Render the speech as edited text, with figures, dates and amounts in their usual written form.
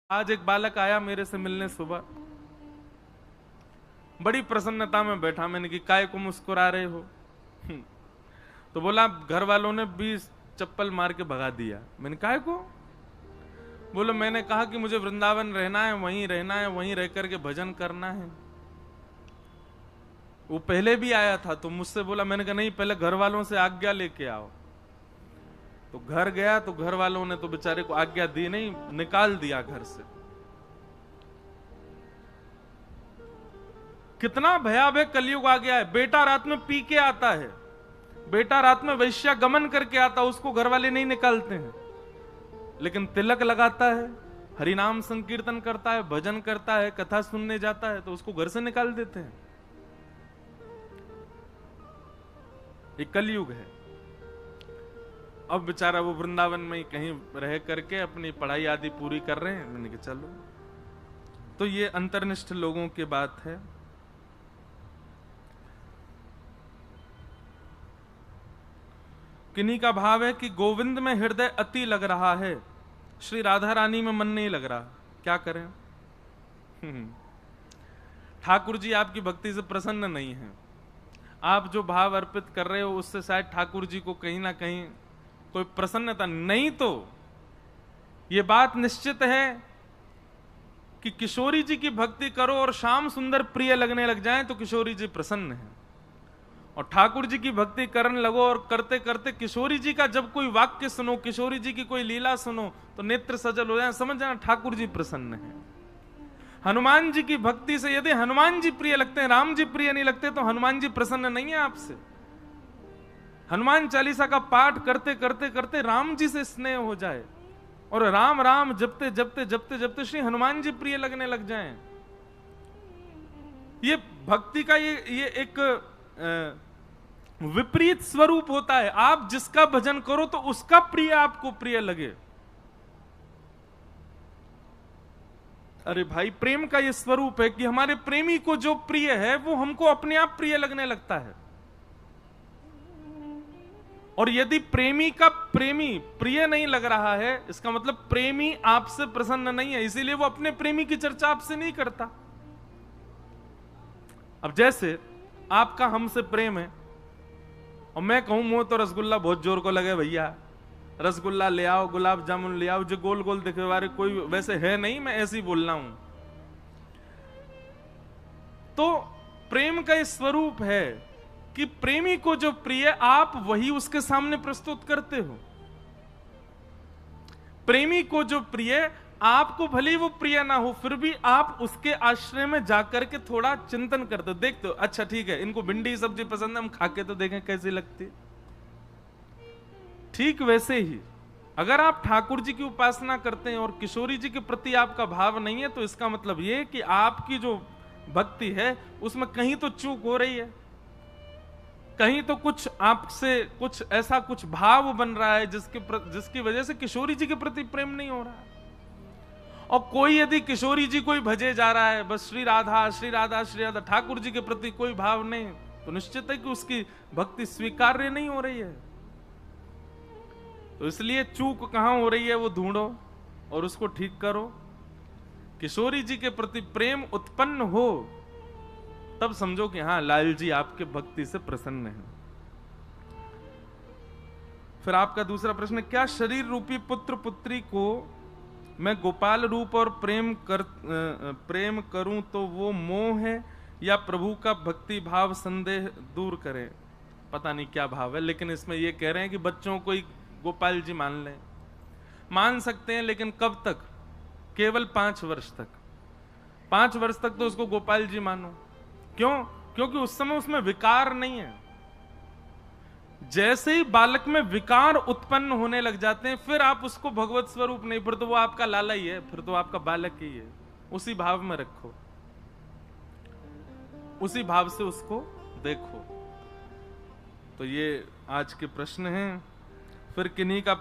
आज एक बालक आया मेरे से मिलने सुबह, बड़ी प्रसन्नता में बैठा। मैंने कि काय को मुस्कुरा रहे हो? तो बोला घर वालों ने 20 चप्पल मार के भगा दिया। मैंने काय को? बोलो मैंने कहा कि मुझे वृंदावन रहना है, वहीं रहना है, वहीं रह करके भजन करना है। वो पहले भी आया था तो मुझसे बोला, मैंने कहा नहीं, पहले घर वालों से आज्ञा लेके आओ। तो घर गया तो घर वालों ने तो बेचारे को आज्ञा दी नहीं, निकाल दिया घर से। कितना भयावह कलयुग आ गया है। बेटा रात में पी के आता है, बेटा रात में वैश्यागमन करके आता है, उसको घर वाले नहीं निकालते हैं, लेकिन तिलक लगाता है, हरिनाम संकीर्तन करता है, भजन करता है, कथा सुनने जाता है, तो उसको घर से निकाल देते हैं। ये कलयुग है। अब बेचारा वो वृंदावन में ही कहीं रह करके अपनी पढ़ाई आदि पूरी कर रहे हैं। मैंने कहा चलो, तो ये अंतर्निष्ठ लोगों की बात है। किन्हीं का भाव है कि गोविंद में हृदय अति लग रहा है, श्री राधा रानी में मन नहीं लग रहा, क्या करें? ठाकुर जी आपकी भक्ति से प्रसन्न नहीं है। आप जो भाव अर्पित कर रहे हो उससे शायद ठाकुर जी को कहीं ना कहीं कोई प्रसन्नता नहीं। तो यह बात निश्चित है कि किशोरी जी की भक्ति करो और श्याम सुंदर प्रिय लगने लग जाएं तो किशोरी जी प्रसन्न है। और ठाकुर जी की भक्ति करने लगो और करते करते किशोरी जी का जब कोई वाक्य सुनो, किशोरी जी की कोई लीला सुनो तो नेत्र सजल हो जाए, समझ जाना ठाकुर जी प्रसन्न है। हनुमान जी की भक्ति से यदि हनुमान जी प्रिय लगते हैं, राम जी प्रिय नहीं लगते, तो हनुमान जी प्रसन्न नहीं है आपसे। हनुमान चालीसा का पाठ करते करते करते राम जी से स्नेह हो जाए और राम राम जपते जपते जपते जपते श्री हनुमान जी प्रिय लगने लग जाएं। ये भक्ति का ये एक विपरीत स्वरूप होता है। आप जिसका भजन करो तो उसका प्रिय आपको प्रिय लगे। अरे भाई, प्रेम का ये स्वरूप है कि हमारे प्रेमी को जो प्रिय है वो हमको अपने आप प्रिय लगने लगता है। और यदि प्रेमी का प्रेमी प्रिय नहीं लग रहा है, इसका मतलब प्रेमी आपसे प्रसन्न नहीं है, इसीलिए वो अपने प्रेमी की चर्चा आपसे नहीं करता। अब जैसे आपका हमसे प्रेम है और मैं कहूं मुंह तो रसगुल्ला बहुत जोर को लगे, भैया रसगुल्ला ले आओ, गुलाब जामुन ले आओ, जो गोल गोल दिखे वाले कोई वैसे है नहीं, मैं ऐसे ही बोल रहा हूं। तो प्रेम का इस स्वरूप है कि प्रेमी को जो प्रिय आप वही उसके सामने प्रस्तुत करते हो। प्रेमी को जो प्रिय आपको भले वो प्रिय ना हो, फिर भी आप उसके आश्रय में जाकर के थोड़ा चिंतन करते हो, देखते हो अच्छा ठीक है इनको भिंडी सब्जी पसंद है, हम खा के तो देखें कैसी लगती। ठीक वैसे ही अगर आप ठाकुर जी की उपासना करते हैं और किशोरी जी के प्रति आपका भाव नहीं है, तो इसका मतलब यह कि आपकी जो भक्ति है उसमें कहीं तो चूक हो रही है, कहीं तो कुछ आपसे कुछ ऐसा कुछ भाव बन रहा है जिसकी वजह से किशोरी जी के प्रति प्रेम नहीं हो रहा है। और कोई यदि किशोरी जी कोई भजे जा रहा है, बस श्री राधा श्री राधा श्री राधा, ठाकुर जी के प्रति कोई भाव नहीं, तो निश्चित है कि उसकी भक्ति स्वीकार्य नहीं हो रही है। तो इसलिए चूक कहां हो रही है वो ढूंढो और उसको ठीक करो। किशोरी जी के प्रति प्रेम उत्पन्न हो तब समझो कि हां लाल जी आपके भक्ति से प्रसन्न है। फिर आपका दूसरा प्रश्न, क्या शरीर रूपी पुत्र पुत्री को मैं गोपाल रूप और प्रेम करूं तो वो मोह है या प्रभु का भक्ति भाव संदेह दूर करे? पता नहीं क्या भाव है, लेकिन इसमें ये कह रहे हैं कि बच्चों को ही गोपाल जी मान लें। मान सकते हैं, लेकिन कब तक? केवल 5 वर्ष तक। 5 वर्ष तक तो उसको गोपाल जी मानो। क्यों? क्योंकि उस समय उसमें विकार नहीं है। जैसे ही बालक में विकार उत्पन्न होने लग जाते हैं, फिर आप उसको भगवत स्वरूप नहीं, फिर तो वो आपका लाला ही है, फिर तो आपका बालक ही है। उसी भाव में रखो, उसी भाव से उसको देखो। तो ये आज के प्रश्न हैं। फिर किन्हीं का